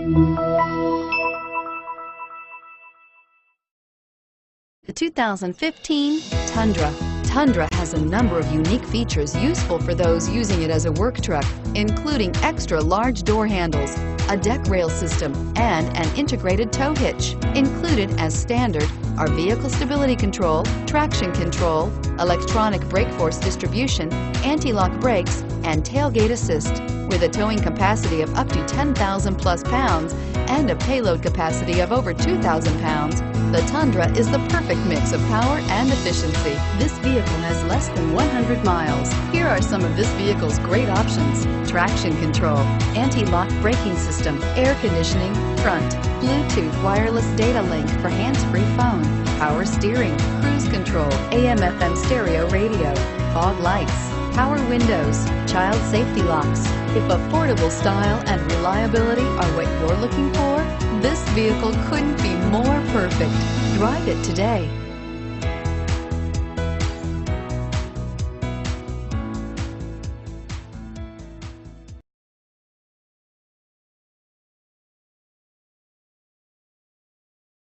The 2015 Tundra. Tundra has a number of unique features useful for those using it as a work truck, including extra large door handles, a deck rail system, and an integrated tow hitch. Included as standard are vehicle stability control, traction control, electronic brake force distribution, anti-lock brakes, and tailgate assist. With a towing capacity of up to 10,000 plus pounds and a payload capacity of over 2,000 pounds, the Tundra is the perfect mix of power and efficiency. This vehicle has less than 100 miles. Here are some of this vehicle's great options: traction control, anti-lock braking system, air conditioning, front, Bluetooth wireless data link for hands-free phone, power steering, cruise control, AM/FM stereo radio, fog lights, power windows, child safety locks. If affordable style and reliability are what you're looking for, this vehicle couldn't be more perfect. Drive it today.